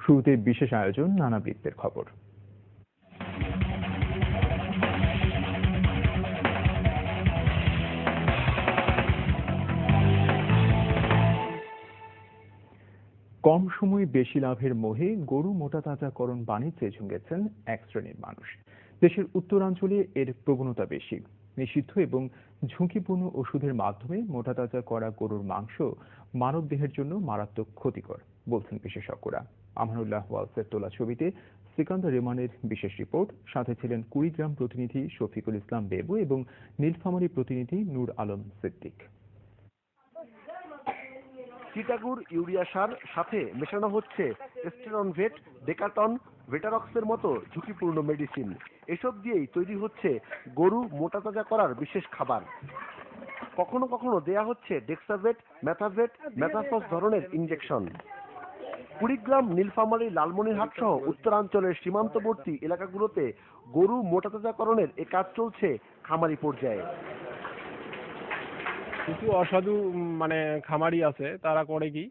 শুরুতে বিশেষ আয়োজন, নানা বৃত্তের খবর। কম সময়ে বেশি লাভের মোহে গরু মোটাতাজাকরণ বাণিজ্যে ঝুঁকেছেন এক শ্রেণীর মানুষ। দেশের উত্তরাঞ্চলে এর প্রবণতা বেশি। নিষিদ্ধ এবং ঝুঁকিপূর্ণ ওষুধের মাধ্যমে মোটাতাজা করা গরুর মাংস মানবদেহের জন্য মারাত্মক ক্ষতিকর বলছেন বিশেষজ্ঞরা। আমানুল্লাহ ওয়ালসের তোলা ছবিতে সিকান্দার রেমানের বিশেষ রিপোর্ট, সাথে ছিলেন কুড়িগ্রাম প্রতিনিধি শফিকুল ইসলাম বেবু এবং নীলফামারী প্রতিনিধি নূর আলম সিদ্দিক। চিটাগুড় ইউরিয়া সার সাথে মেশানো হচ্ছে স্টেরনভেট, ডেকাটন, ভেটারক্সের মতো ঝুঁকিপূর্ণ মেডিসিন। এসব দিয়েই তৈরি হচ্ছে গরু মোটাতাজা করার বিশেষ খাবার। কখনো কখনো দেয়া হচ্ছে ডেক্সাভেট, ম্যাথাভেট, ম্যাথাফস ধরনের ইনজেকশন। কুড়িগ্রাম, নীলফামারী, লালমনিরহাট সহ উত্তরাঞ্চলের সীমান্তবর্তী এলাকাগুলোতে গরু মোটাতাজাকরণের এ কাজ চলছে খামারি পর্যায়ে। কিছু অসাধু খামারি আছে, তারা করে কি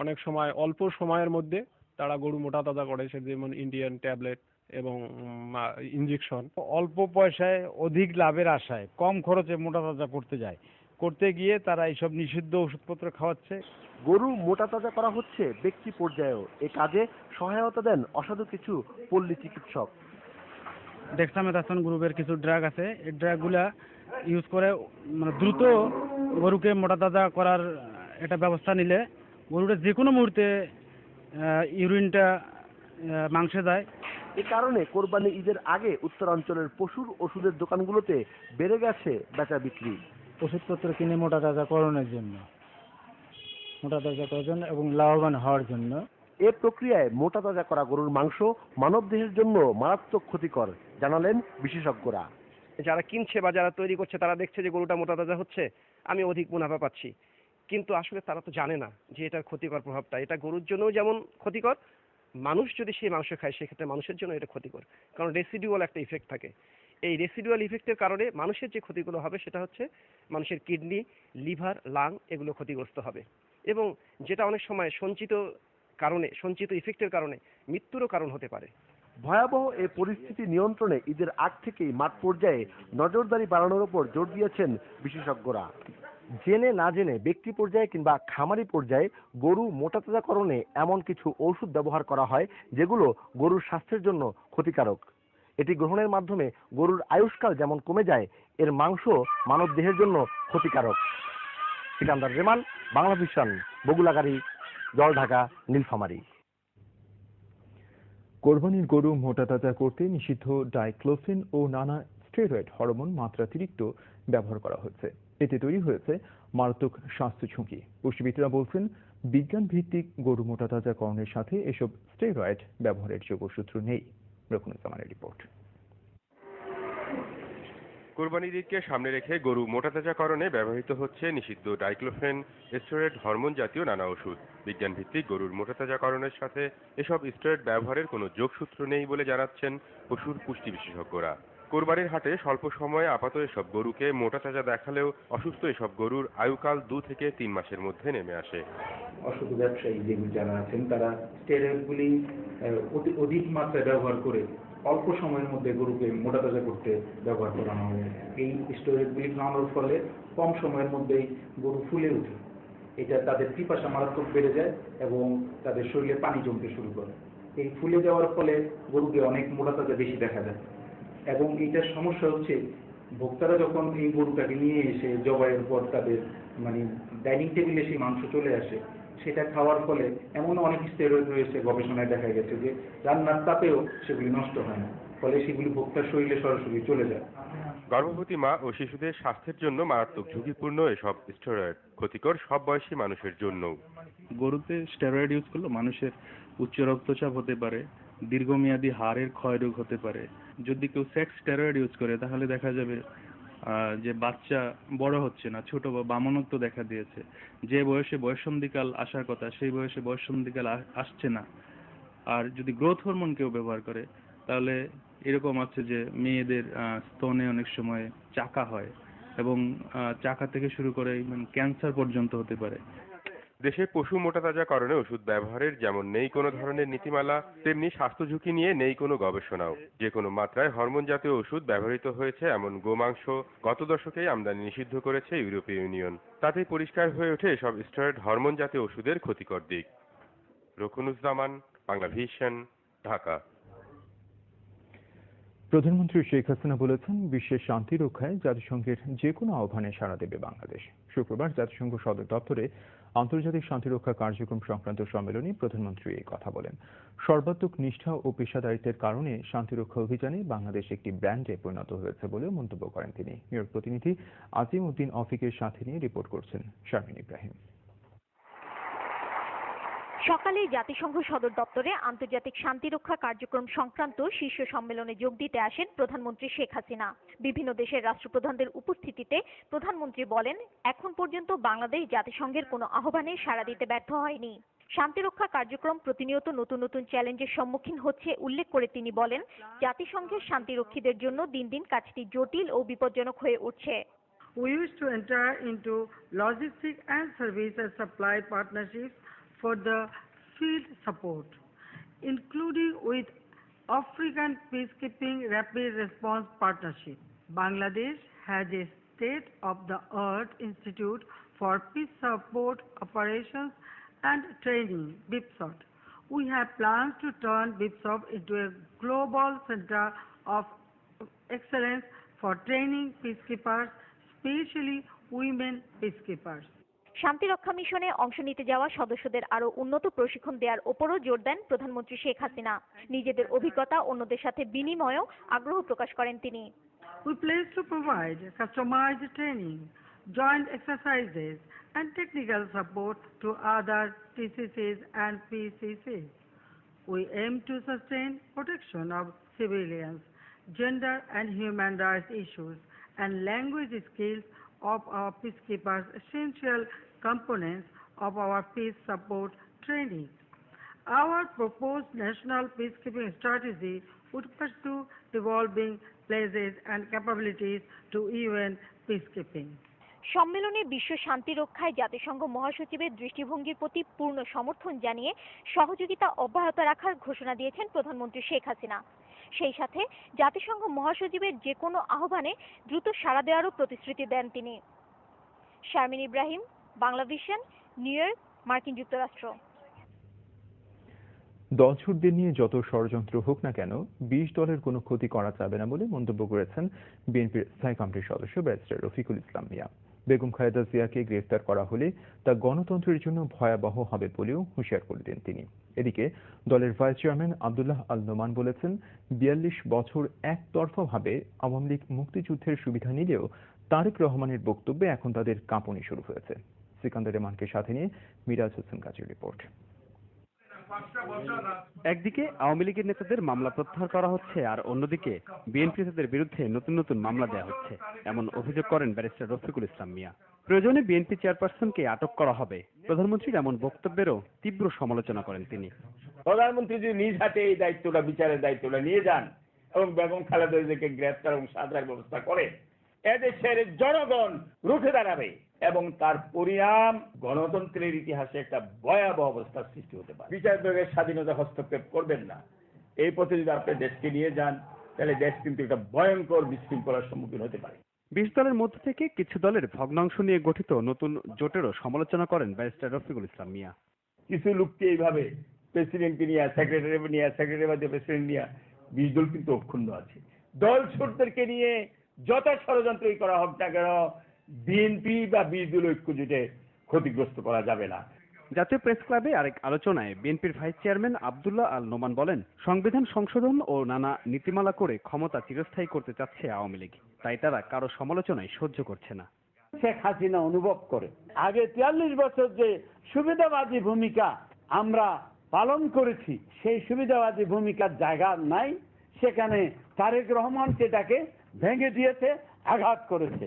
অনেক সময় অল্প সময়ের মধ্যে তারা গরু মোটা তাজা করে, সে যেমন ইন্ডিয়ান ট্যাবলেট এবং ইনজেকশন। অল্প পয়সায় অধিক লাভের আশায় কম খরচে মোটা তাজা করতে গিয়ে তারা এইসব নিষিদ্ধ ওষুধপত্র খাওয়াচ্ছে। গরু মোটা তাজা করা হচ্ছে ব্যক্তি পর্যায়েও। এ কাজে সহায়তা দেন অসাধু কিছু পল্লী চিকিৎসক। ডেক্সামেথাসন গ্রুপের কিছু ড্রাগ আছে, এই ড্রাগগুলা ইউজ করে দ্রুত গরুকে মোটা তাজা করার একটা ব্যবস্থা নিলে গরুটা যে কোনো মুহূর্তে ইউরিনটা মাংসে যায়। এ কারণে কোরবানি ঈদের আগে উত্তরাঞ্চলের পশুর ওষুধের দোকানগুলোতে বেড়ে গেছে বেচা বিক্রি। ওষুধপত্র কিনে মোটা তাজাকরণের জন্য, এবং লাভবান হওয়ার জন্য। এ প্রক্রিয়ায় মোটা তাজা করা গরুর মাংস মানবদেহের জন্য মারাত্মক ক্ষতিকর জানালেন বিশেষজ্ঞরা। যারা কিনছে বা যারা তৈরি করছে তারা দেখছে যে গরুটা মোটা তাজা হচ্ছে, আমি অধিক মুনাফা পাচ্ছি, কিন্তু আসলে তারা তো জানে না যে এটার ক্ষতিকর প্রভাবটা। এটা গরুর জন্যও যেমন ক্ষতিকর, মানুষ যদি সেই মাংস খায় সেক্ষেত্রে মানুষের জন্য এটা ক্ষতিকর, কারণ রেসিডুয়াল একটা ইফেক্ট থাকে। এই রেসিডুয়াল ইফেক্টের কারণে মানুষের যে ক্ষতিগুলো হবে সেটা হচ্ছে মানুষের কিডনি, লিভার, লাং এগুলো ক্ষতিগ্রস্ত হবে, এবং যেটা অনেক সময় সঞ্চিত ইফেক্টের কারণে মৃত্যুরও কারণ হতে পারে। ভয়াবহ এই পরিস্থিতি নিয়ন্ত্রণে ঈদের আগ থেকেই মাঠ পর্যায়ে নজরদারি বাড়ানোর উপর জোর দিয়েছেন বিশেষজ্ঞরা। জেনে না জেনে ব্যক্তি পর্যায়ে কিংবা খামারি পর্যায়ে গরু মোটাতাজাকরণে এমন কিছু ঔষধ ব্যবহার করা হয় যেগুলো গরুর স্বাস্থ্যের জন্য ক্ষতিকারক। এটি গ্রহণের মাধ্যমে গরুর আয়ুষ্কাল যেমন কমে যায়, এর মাংস মানব দেহের জন্য ক্ষতিকারক। সিকান্দার রেমান, বাংলা ভিশন, বগুলাগাড়ি, জলঢাকা, নীলফামারী। কোরবানির গরু মোটাতাজা করতে নিষিদ্ধ ডাইক্লোফিন ও নানা স্টেরয়েড হরমোন মাত্রাতিরিক্ত ব্যবহার করা হচ্ছে। এতে তৈরি হয়েছে মারাত্মক স্বাস্থ্য ঝুঁকি। পুষ্টিবিদরা বলছেন, বিজ্ঞান ভিত্তিক গরু মোটাতাজাকরণের সাথে এসব স্টেরয়েড ব্যবহারের যোগসূত্র নেই। রকুনুজ্জামানের রিপোর্ট। কোরবানির ঈদকে সামনে রেখে গরু মোটাতাজাকরণে ব্যবহৃত হচ্ছে নিষিদ্ধ ডাইক্লোফেন, স্টেরয়েড হরমোন জাতীয় নানা ওষুধ। বিজ্ঞান ভিত্তিক গরুর মোটাতাজাকরণের সাথে এসব স্টেরয়েড ব্যবহারের কোনো যোগসূত্র নেই বলে জানাচ্ছেন পশুর পুষ্টি বিশেষজ্ঞরা। কোরবানির হাটে স্বল্প সময়ে আপাতত এসব গরুকে মোটাতাজা দেখালেও অসুস্থ এসব গরুর আয়ুকাল 2 থেকে 3 মাসের মধ্যে নেমে আসে। অসাধু ব্যবসায়ী যেগুলি যারা আছেন তারা স্টেরয়েডগুলি অধিক মাত্রায় ব্যবহার করে অল্প সময়ের মধ্যে গরুকে মোটাতাজা করতে ব্যবহার করানো হয়। এই স্টেরয়েডগুলি খাওয়ানোর ফলে কম সময়ের মধ্যেই গরু ফুলে ওঠে। এটা তাদের পিপাসা মারাত্মক বেড়ে যায় এবং তাদের শরীরে পানি জমতে শুরু করে। এই ফুলে যাওয়ার ফলে গরুকে অনেক মোটাতাজা বেশি দেখা যায়, এবং এইটার সমস্যা হচ্ছে ভোক্তারা যখন এই গরুটাকে নিয়ে এসে জবাইয়ের পর তাদের ডাইনিং টেবিলে সেই মাংস চলে আসে, সেটা খাওয়ার ফলে এমন অনেক স্টেরয়েড রয়েছে, গবেষণায় দেখা গেছে যে রান্নার তাপেও সেগুলি নষ্ট হয় না, ফলে সেগুলি ভোক্তার শরীরে সরাসরি চলে যায়। গর্ভবতী মা ও শিশুদের স্বাস্থ্যের জন্য মারাত্মক ঝুঁকিপূর্ণ এসব স্টেরয়েড ক্ষতিকর সব বয়সী মানুষের জন্য। গরুতে স্টেরয়েড ইউজ করলে মানুষের উচ্চ রক্তচাপ হতে পারে, দীর্ঘমেয়াদী হাড়ের ক্ষয়রোগ হতে পারে। যদি কেউ সেক্স স্টেরয়েড ইউজ করে তাহলে দেখা যাবে যে বাচ্চা বড় হচ্ছে না, ছোট বা বামনত্ব দেখা দিয়েছে। যে বয়সে বয়ঃসন্ধিকাল আসার কথা সেই বয়সে বয়ঃসন্ধিকাল আসছে না। আর যদি গ্রোথ হরমোন কেউ ব্যবহার করে তাহলে এরকম আছে যে মেয়েদের স্তনে অনেক সময় চাকা হয়, এবং চাকা থেকে শুরু করে ক্যান্সার পর্যন্ত হতে পারে। দেশে পশু মোটাতাজাকরণে ওষুধ ব্যবহারের যেমন নেই কোনো ধরনের নীতিমালা, তেমনি স্বাস্থ্য ঝুঁকি নিয়ে নেই কোনো গবেষণাও। যে কোনো মাত্রায় হরমোন জাতীয় ওষুধ ব্যবহৃত হয়েছে এমন গোমাংস গত দশকেই আমদানি নিষিদ্ধ করেছে ইউরোপীয় ইউনিয়ন। তাতেই পরিষ্কার হয়ে ওঠে এসব স্টেরয়েড হরমোন জাতীয় ওষুধের ক্ষতিকর দিক। রকুনুজ্জামান, বাংলা ভিশন, ঢাকা। প্রধানমন্ত্রী শেখ হাসিনা বলেছেন, বিশ্বের শান্তি রক্ষায় জাতিসংঘের যে কোনো আহ্বানে সাড়া দেবে বাংলাদেশ। শুক্রবার জাতিসংঘ সদর দপ্তরে আন্তর্জাতিক শান্তিরক্ষা কার্যক্রম সংক্রান্ত সম্মেলনে প্রধানমন্ত্রী এই কথা বলেন। সর্বাত্মক নিষ্ঠা ও পেশাদারিত্বের কারণে শান্তিরক্ষা অভিযানে বাংলাদেশ একটি ব্র্যান্ডে পরিণত হয়েছে বলেও মন্তব্য করেন তিনি। নিউ ইয়র্ক প্রতিনিধি আজিম উদ্দিন অফিকের সাথে নিয়ে রিপোর্ট করছেন শারমিন ইব্রাহিম। সকালে জাতিসংঘ সদর দপ্তরে আন্তর্জাতিক শান্তিরক্ষা কার্যক্রম সংক্রান্ত শীর্ষ সম্মেলনে যোগ দিতে আসেন প্রধানমন্ত্রী শেখ হাসিনা। বিভিন্ন দেশের রাষ্ট্রপ্রধানদের উপস্থিতিতে প্রধানমন্ত্রী বলেন, এখন পর্যন্ত বাংলাদেশ জাতিসংঘের কোনো আহ্বানে সাড়া দিতে ব্যর্থ হয়নি। শান্তিরক্ষা কার্যক্রম প্রতিনিয়ত নতুন নতুন চ্যালেঞ্জের সম্মুখীন হচ্ছে উল্লেখ করে তিনি বলেন, জাতিসংঘের শান্তিরক্ষীদের জন্য দিন দিন কাজটি জটিল ও বিপজ্জনক হয়ে উঠছে। We used to enter into logistic and services supply partnerships for the field support, including with African Peacekeeping Rapid Response Partnership. Bangladesh has a state-of-the-art Institute for Peace Support Operations and Training, BIPSOT. We have plans to turn BIPSOT into a global center of excellence for training peacekeepers, especially women peacekeepers. শান্তিরক্ষা মিশনে অংশ নিতে যাওয়া সদস্যদের আরো উন্নত প্রশিক্ষণ দেওয়ার ওপরও জোর দেন প্রধানমন্ত্রী শেখ হাসিনা। নিজেদের অভিজ্ঞতা অন্যদের সাথে বিনিময়েও আগ্রহ প্রকাশ করেন তিনি। We pledge to provide customized training, joint exercises, and technical support to other TCCs and PCCs. We aim to sustain protection of civilians, gender and human rights issues, and language skills of our peacekeepers, essential components of our peace support training. Our proposed national peacekeeping strategy would pursue developing places and capabilities to UN peacekeeping. সম্মেলনে বিশ্ব শান্তি রক্ষায় জাতিসংঘ মহাসচিবের দৃষ্টিভঙ্গির প্রতি পূর্ণ সমর্থন জানিয়ে সহযোগিতা অব্যাহত রাখার ঘোষণা দিয়েছেন প্রধানমন্ত্রী শেখ হাসিনা। সেই সাথে জাতিসংঘ মহাসচিবের যে কোনো আহ্বানে দ্রুত সাড়া দেওয়ারও প্রতিশ্রুতি দেন তিনি। Sharmin Ibrahim, Bangla vision, new York, মার্কিন যুক্তরাষ্ট্র। দলছুটদের নিয়ে যত ষড়যন্ত্র হোক না কেন 20 দলের কোনো ক্ষতি করা যাবে না বলে মন্তব্য করেছেন বিএনপির স্থায়ী কমিটির সদস্য ব্যারিস্টার রফিকুল ইসলাম মিয়া। বেগম খালেদা জিয়াকে গ্রেফতার করা হলে তা গণতন্ত্রের জন্য ভয়াবহ হবে বলেও হুঁশিয়ার করে দেন তিনি। এদিকে দলের ভাইস চেয়ারম্যান আব্দুল্লাহ আল নোমান বলেছেন, 42 বছর একতরফাভাবে আওয়ামী লীগ মুক্তিযুদ্ধের সুবিধা নিলেও তারেক রহমানের বক্তব্যে এখন তাদের কাঁপুনি শুরু হয়েছে। সিকান্দার রেমানকে সাথে নিয়ে মিরাজ হোসেন কাজীর রিপোর্ট। একদিকে আওয়ামী লীগের নেতাদের মামলা প্রত্যাহার করা হচ্ছে, আর অন্যদিকে বিএনপি নেতাদের বিরুদ্ধে নতুন নতুন মামলা দেওয়া হচ্ছে, এমন অভিযোগ করেন ব্যারিস্টার রফিকুল ইসলাম মিয়া। প্রয়োজনে বিএনপি চেয়ারপারসনকে আটক করা হবে। প্রধানমন্ত্রীর এমন বক্তব্যেরও তীব্র সমালোচনা করেন তিনি। প্রধানমন্ত্রী যদি নিজ হাতে এই দায়িত্বটা, বিচারের দায়িত্বটা নিয়ে যান এবং বেগম খালেদা জিয়াকে গ্রেফতার এবং সাজার ব্যবস্থা করে, এদেশের জনগণ রুখে দাঁড়াবে এবং তার পরিণাম গণতন্ত্রের ইতিহাসে একটা ভয়াবহ অবস্থার সৃষ্টি হতে পারে। বিচার বিভাগের স্বাধীনতা হস্তক্ষেপ করবেন না, এই পথে যদি আপনি দেশকে নিয়ে যান তাহলে দেশ কিন্তু একটা ভয়ঙ্কর বিশৃঙ্খলার সম্মুখীন হতে পারে। 20 দলের মধ্য থেকে কিছু দলের ভগ্নাংশ নিয়ে গঠিত নতুন জোটেরও সমালোচনা করেন ব্যারিস্টার রফিকুল ইসলাম মিয়া। কিছু লোককে এইভাবে প্রেসিডেন্টকে নিয়ে, সেক্রেটারি বাদে প্রেসিডেন্ট নিয়ে 20 দল কিন্তু অক্ষুণ্ণ আছে। দল ছোটদেরকে নিয়ে যত ষড়যন্ত্রই করা হোক না কেন, বিএনপি বা 20 দল ঐক্য জোটে ক্ষতিগ্রস্ত করা যাবে না। জাতীয় প্রেস ক্লাবে আরেক আলোচনায় বিএনপির ভাইস চেয়ারম্যান আব্দুল্লাহ আল নোমান বলেন, সংবিধান সংশোধন ও নানা নীতিমালা করে ক্ষমতা চিরস্থায়ী করতে চাচ্ছে আওয়ামী লীগ, তাই তারা কারো সমালোচনায় সহ্য করছে না। শেখ হাসিনা অনুভব করে আগে 43 বছর যে সুবিধাবাদী ভূমিকা আমরা পালন করেছি, সেই সুবিধাবাদী ভূমিকার জায়গা নাই। সেখানে তারেক রহমান সেটাকে ভেঙে দিয়েছে, আঘাত করেছে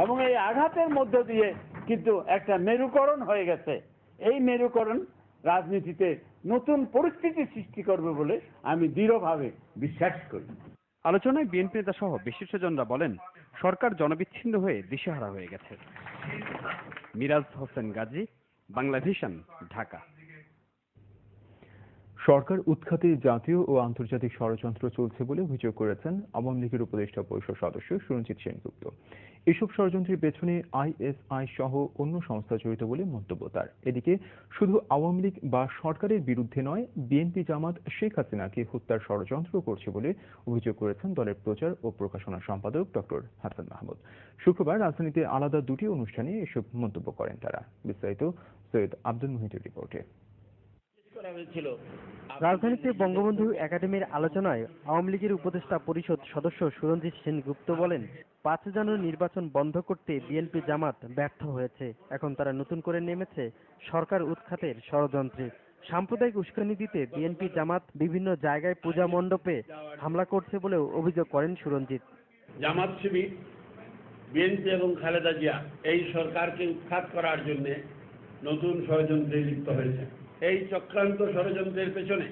এবং এই আঘাতের মধ্য দিয়ে কিন্তু একটা মেরুকরণ হয়ে গেছে। এই মেরুকরণ রাজনীতিতে নতুন পরিস্থিতি সৃষ্টি করবে বলে আমি দৃঢ়ভাবে বিশ্বাস করি। আলোচনায় বিএনপি নেতা সহ বিশিষ্টজনরা বলেন, সরকার জনবিচ্ছিন্ন হয়ে দিশেহারা হয়ে গেছে। মিরাজ হোসেন গাজী, বাংলা ভিশন, ঢাকা। সরকার উৎখাতে জাতীয় ও আন্তর্জাতিক ষড়যন্ত্র চলছে বলে অভিযোগ করেছেন আওয়ামী লীগের উপদেষ্টা পরিষদ সদস্য সুরঞ্জিত সেনগুপ্ত। এসব ষড়যন্ত্রের পেছনে আইএসআই সহ অন্য সংস্থা জড়িত বলে মন্তব্য তার। এদিকে শুধু আওয়ামী লীগ বা সরকারের বিরুদ্ধে নয়, বিএনপি জামাত শেখ হাসিনাকে হত্যার ষড়যন্ত্র করছে বলে অভিযোগ করেছেন দলের প্রচার ও প্রকাশনা সম্পাদক ডক্টর হাসান মাহমুদ। শুক্রবার রাজধানীতে আলাদা দুটি অনুষ্ঠানে এসব মন্তব্য করেন তারা। বিস্তারিত সৈয়দ আব্দুল মুহিতের রিপোর্টে। রাজধানীতে বঙ্গবন্ধু একাডেমির আলোচনায় আওয়ামী লীগের উপদেষ্টা পরিষদ সদস্য সুরঞ্জিত সেনগুপ্ত বলেন, 5 জানুয়ারি নির্বাচন বন্ধ করতে বিএনপি জামাত ব্যর্থ হয়েছে। এখন তারা নতুন করে নেমেছে সরকার উৎখাতের ষড়যন্ত্রে। সাম্প্রদায়িক উস্কানি দিতে বিএনপি জামাত বিভিন্ন জায়গায় পূজা মণ্ডপে হামলা করছে বলেও অভিযোগ করেন সুরঞ্জিত। জামাত শিবির, বিএনপি এবং খালেদা জিয়া এই সরকারকে উৎখাত করার জন্য নতুন ষড়যন্ত্রে লিপ্ত হয়েছে। এই চক্রান্ত ষড়যন্ত্রের পেছনে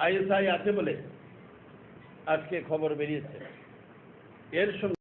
আইএসআই আছে বলে আজকে খবর বেরিয়েছে। এর সঙ্গে